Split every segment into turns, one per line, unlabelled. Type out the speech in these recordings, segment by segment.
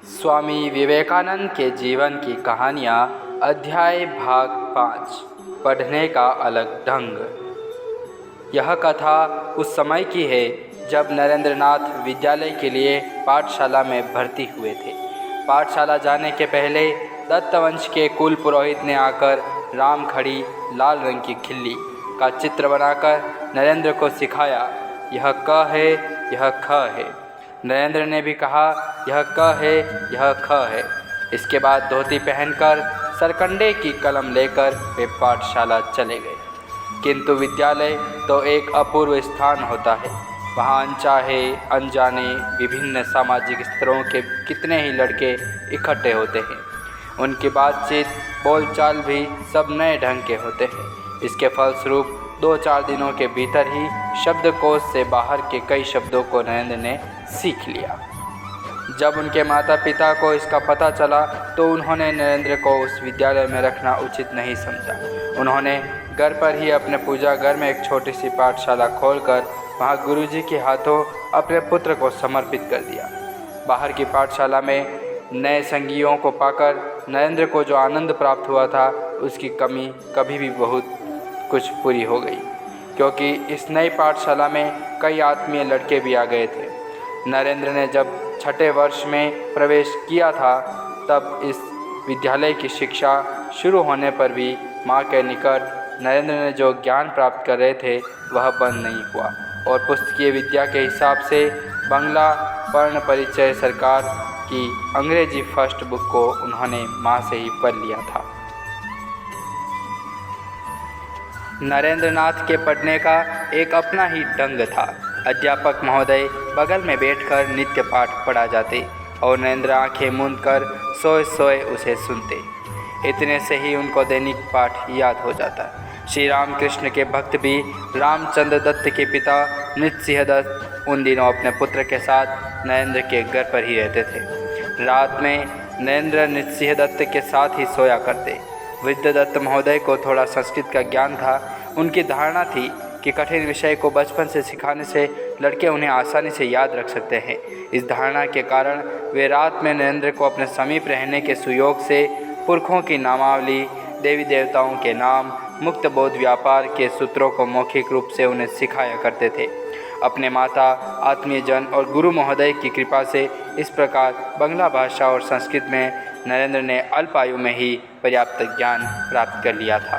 स्वामी विवेकानंद के जीवन की कहानियाँ अध्याय भाग 5 पढ़ने का अलग ढंग। यह कथा उस समय की है जब नरेंद्रनाथ विद्यालय के लिए पाठशाला में भर्ती हुए थे। पाठशाला जाने के पहले दत्तवंश के कुल पुरोहित ने आकर राम खड़ी लाल रंग की खिल्ली का चित्र बनाकर नरेंद्र को सिखाया। यह क है, यह ख है। नरेंद्र ने भी कहा, यह क है, यह ख है। इसके बाद धोती पहनकर सरकंडे की कलम लेकर वे पाठशाला चले गए। किंतु विद्यालय तो एक अपूर्व स्थान होता है। वहाँ अनचाहे अनजाने विभिन्न सामाजिक स्तरों के कितने ही लड़के इकट्ठे होते हैं। उनकी बातचीत बोलचाल भी सब नए ढंग के होते हैं। इसके फलस्वरूप 2-4 दिनों के भीतर ही शब्दकोश से बाहर के कई शब्दों को नरेंद्र ने सीख लिया। जब उनके माता पिता को इसका पता चला तो उन्होंने नरेंद्र को उस विद्यालय में रखना उचित नहीं समझा। उन्होंने घर पर ही अपने पूजा घर में एक छोटी सी पाठशाला खोलकर वहाँ गुरुजी के हाथों अपने पुत्र को समर्पित कर दिया। बाहर की पाठशाला में नए संगियों को पाकर नरेंद्र को जो आनंद प्राप्त हुआ था उसकी कमी कभी भी बहुत कुछ पूरी हो गई, क्योंकि इस नई पाठशाला में कई आत्मीय लड़के भी आ गए थे। नरेंद्र ने जब 6ठे वर्ष में प्रवेश किया था तब इस विद्यालय की शिक्षा शुरू होने पर भी माँ के निकट नरेंद्र ने जो ज्ञान प्राप्त कर रहे थे वह बंद नहीं हुआ और पुस्तकीय विद्या के हिसाब से बंगला पर्ण परिचय सरकार की अंग्रेजी फर्स्ट बुक को उन्होंने माँ से ही पढ़ लिया था। नरेंद्रनाथ के पढ़ने का एक अपना ही ढंग था। अध्यापक महोदय बगल में बैठकर नित्य पाठ पढ़ा जाते और नरेंद्र आंखें मूंद कर सोए सोए उसे सुनते। इतने से ही उनको दैनिक पाठ याद हो जाता। श्री रामकृष्ण के भक्त भी रामचंद्र दत्त के पिता नृसिंह दत्त उन दिनों अपने पुत्र के साथ नरेंद्र के घर पर ही रहते थे। रात में नरेंद्र नृसिंह दत्त के साथ ही सोया करते। वृद्ध दत्त महोदय को थोड़ा संस्कृत का ज्ञान था। उनकी धारणा थी कि कठिन विषय को बचपन से सिखाने से लड़के उन्हें आसानी से याद रख सकते हैं। इस धारणा के कारण वे रात में नरेंद्र को अपने समीप रहने के सुयोग से पुरखों की नामावली, देवी देवताओं के नाम, मुक्त बोध व्यापार के सूत्रों को मौखिक रूप से उन्हें सिखाया करते थे। अपने माता, आत्मीय जन और गुरु महोदय की कृपा से इस प्रकार बंगला भाषा और संस्कृत में नरेंद्र ने अल्प आयु में ही पर्याप्त ज्ञान प्राप्त कर लिया था।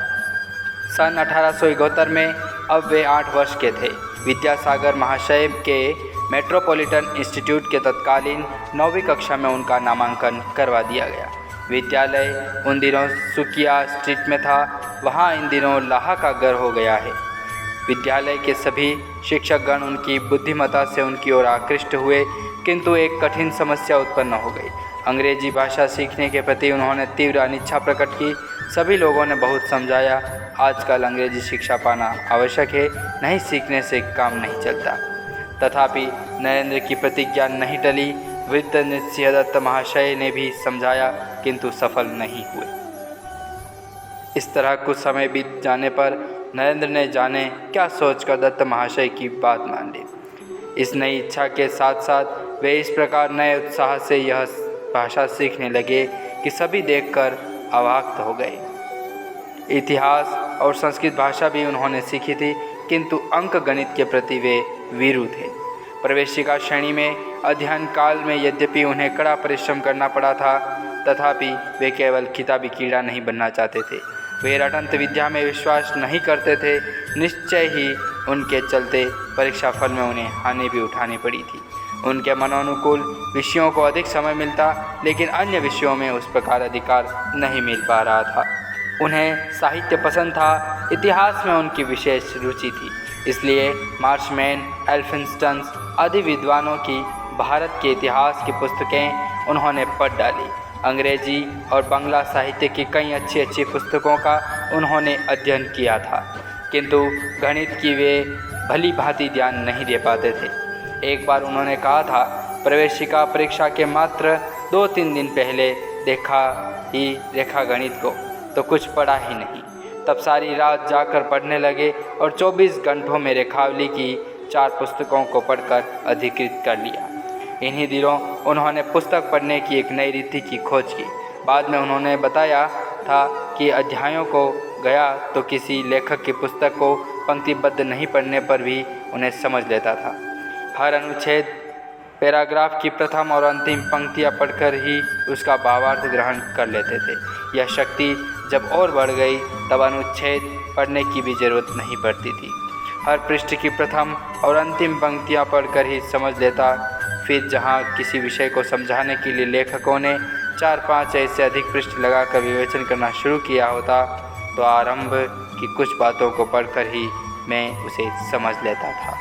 सन 1871 में अब वे 8 वर्ष के थे। विद्यासागर महाशय के मेट्रोपॉलिटन इंस्टीट्यूट के तत्कालीन 9वीं कक्षा में उनका नामांकन करवा दिया गया। विद्यालय उन दिनों सुकिया स्ट्रीट में था, वहाँ इन दिनों लाहा का घर हो गया है। विद्यालय के सभी शिक्षकगण उनकी बुद्धिमत्ता से उनकी ओर आकृष्ट हुए, किंतु एक कठिन समस्या उत्पन्न हो गई। अंग्रेजी भाषा सीखने के प्रति उन्होंने तीव्र अनिच्छा प्रकट की। सभी लोगों ने बहुत समझाया, आजकल अंग्रेजी शिक्षा पाना आवश्यक है, नहीं सीखने से काम नहीं चलता। तथापि नरेंद्र की प्रतिज्ञा नहीं टली। वृद्ध नृसिंह दत्त महाशय ने भी समझाया, किंतु सफल नहीं हुए। इस तरह कुछ समय बीत जाने पर नरेंद्र ने जाने क्या सोचकर दत्त महाशय की बात मान ली। इस नई इच्छा के साथ साथ वे इस प्रकार नए उत्साह से यह भाषा सीखने लगे कि सभी देखकर अवाक हो गए। इतिहास और संस्कृत भाषा भी उन्होंने सीखी थी, किंतु अंक गणित के प्रति वे वीरू थे। प्रवेशिका श्रेणी में अध्ययन काल में यद्यपि उन्हें कड़ा परिश्रम करना पड़ा था, तथापि वे केवल किताबी कीड़ा नहीं बनना चाहते थे। वे रटंत विद्या में विश्वास नहीं करते थे। निश्चय ही उनके चलते परीक्षा फल में उन्हें हानि भी उठानी पड़ी थी। उनके मनोनुकूल विषयों को अधिक समय मिलता, लेकिन अन्य विषयों में उस प्रकार अधिकार नहीं मिल पा रहा था। उन्हें साहित्य पसंद था, इतिहास में उनकी विशेष रुचि थी। इसलिए मार्शमैन, एल्फिंस्टन आदि विद्वानों की भारत के इतिहास की पुस्तकें उन्होंने पढ़ डाली। अंग्रेजी और बांग्ला साहित्य की कई अच्छी अच्छी पुस्तकों का उन्होंने अध्ययन किया था, किंतु गणित की वे भली भांति ध्यान नहीं दे पाते थे। एक बार उन्होंने कहा था, प्रवेशिका परीक्षा के मात्र 2-3 दिन पहले देखा गणित को तो कुछ पढ़ा ही नहीं। तब सारी रात जाकर पढ़ने लगे और 24 घंटों में रेखावली की 4 पुस्तकों को पढ़कर अधिकृत कर लिया। इन्हीं दिनों उन्होंने पुस्तक पढ़ने की एक नई रीति की खोज की। बाद में उन्होंने बताया था कि अध्यायों को गया तो किसी लेखक की पुस्तक को पंक्तिबद्ध नहीं पढ़ने पर भी उन्हें समझ लेता था। हर अनुच्छेद पैराग्राफ की प्रथम और अंतिम पंक्तियाँ पढ़कर ही उसका भावार्थ ग्रहण कर लेते थे। यह शक्ति जब और बढ़ गई तब अनुच्छेद पढ़ने की भी जरूरत नहीं पड़ती थी। हर पृष्ठ की प्रथम और अंतिम पंक्तियाँ पढ़कर ही समझ लेता। फिर जहाँ किसी विषय को समझाने के लिए लेखकों ने 4-5 ऐसे अधिक पृष्ठ लगाकर विवेचन करना शुरू किया होता तो आरंभ की कुछ बातों को पढ़कर ही मैं उसे समझ लेता था।